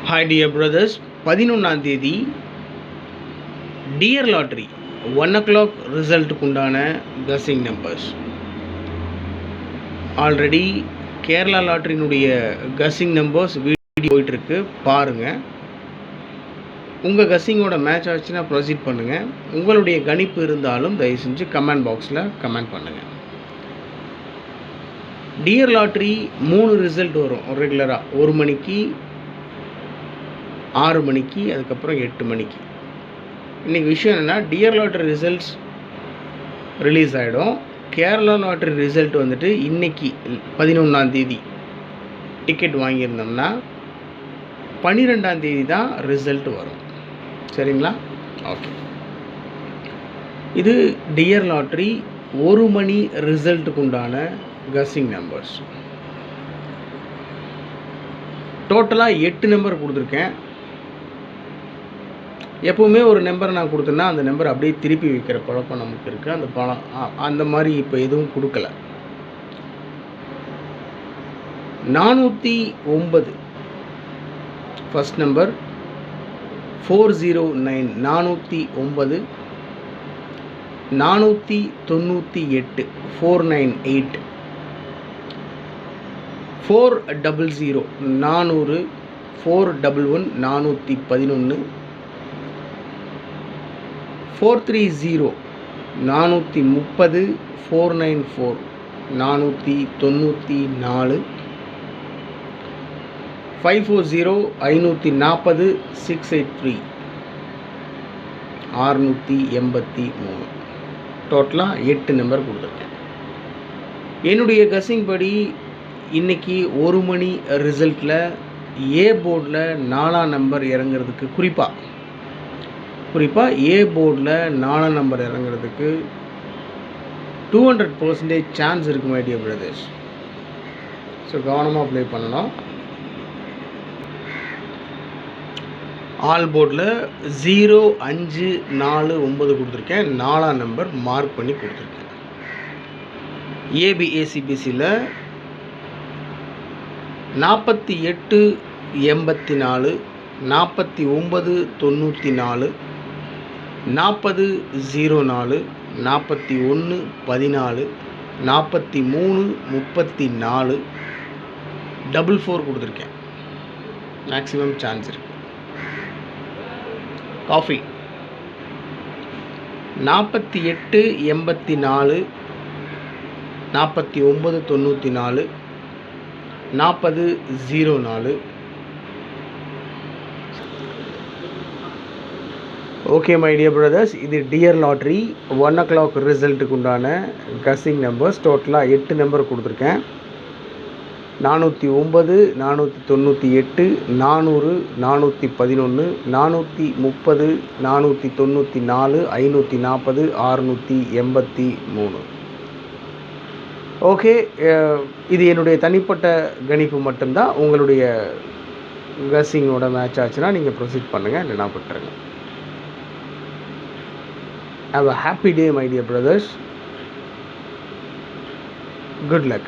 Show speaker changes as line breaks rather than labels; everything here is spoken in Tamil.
Hi dear brothers, 11ஆம் தேதி டியர் லாட்ரி 1 o'clock ரிசல்ட்டுக்கு உண்டான கஸ்ஸிங் நம்பர்ஸ். ஆல்ரெடி கேரளா லாட்ரியினுடைய கஸ்ஸிங் நம்பர்ஸ் வீடியோ போயிட்டுருக்கு, பாருங்கள். உங்கள் கஸ்ஸிங்கோட மேட்ச் ஆச்சுன்னா ப்ரொசீட் பண்ணுங்கள். உங்களுடைய கணிப்பு இருந்தாலும் தயவு செஞ்சு கமெண்ட் பாக்ஸில் கமெண்ட் பண்ணுங்கள். டியர் லாட்ரி 3 ரிசல்ட் வரும் ரெகுலராக. 1 மணிக்கு, 6 மணிக்கு, அதுக்கப்புறம் 8 மணிக்கு. இன்றைக்கி விஷயம் என்னென்னா, டியர் லாட்ரி ரிசல்ட்ஸ் ரிலீஸ் ஆகிடும். கேரளா லாட்ரி ரிசல்ட் வந்துட்டு இன்றைக்கி 11ஆம் தேதி டிக்கெட் வாங்கியிருந்தோம்னா 12ஆம் தேதி தான் ரிசல்ட் வரும். சரிங்களா? ஓகே. இது டியர் லாட்ரி 1 மணி ரிசல்ட்டுக்கு உண்டான கஸ்ஸிங் நம்பர்ஸ். டோட்டலாக 8 நம்பர் கொடுத்துருக்கேன். எப்போவுமே ஒரு நம்பர் நான் கொடுத்தேன்னா அந்த நம்பர் அப்படியே திருப்பி வைக்கிற பழக்கம் நமக்கு இருக்குது. அந்த பழம் அந்த மாதிரி இப்போ எதுவும் கொடுக்கல. 409 ஃபஸ்ட் நம்பர், 409 409, 498 498, 400 400, 411 411, 430 430, 494 494, 540 540, 683 683. டோட்டலாக 8 நம்பர் கொடுத்துருக்கேன். என்னுடைய கஸ்ஸிங் படி இன்றைக்கி 1 மணி ரிசல்ட்டில் ஏ போர்டில் 4ஆம் நம்பர் இறங்குறதுக்கு, குறிப்பாக ஏ போர்டில் 4ஆம் நம்பர் இறங்குறதுக்கு 200% சான்ஸ் இருக்குது மை டியர் பிரதர்ஸ். ஸோ கவனமாக ப்ளே பண்ணணும். ஆல் போர்டில் 0 5 4 9 கொடுத்துருக்கேன். 4ஆம் நம்பர் மார்க் பண்ணி கொடுத்துருக்கேன். ஏபிஏசிபிசியில் 48 84, 49 94, 40 04, 41 14, 43 34, 44 கொடுத்துருக்கேன். மேக்ஸிமம் சான்ஸ் இருக்குது. Coffee 48 84, 49 94, 40 04. Okay my dear brothers, இது டியர் லாட்ரி 1 o'clock ரிசல்ட்டுக்கு உண்டான கஸ்ஸிங் நம்பர்ஸ். டோட்டலாக 8 நம்பர் கொடுத்துருக்கேன். 409 498, 400 411, 430 494, 540 683. ஓகே, இது என்னுடைய தனிப்பட்ட கணிப்பு மட்டும்தான். உங்களுடைய கஸ்ஸிங்கோட மேட்ச் ஆச்சுன்னா நீங்கள் ப்ரொசீட் பண்ணுங்கள், இல்லைனா விட்டுருங்க. Have a happy day my dear brothers. Good luck.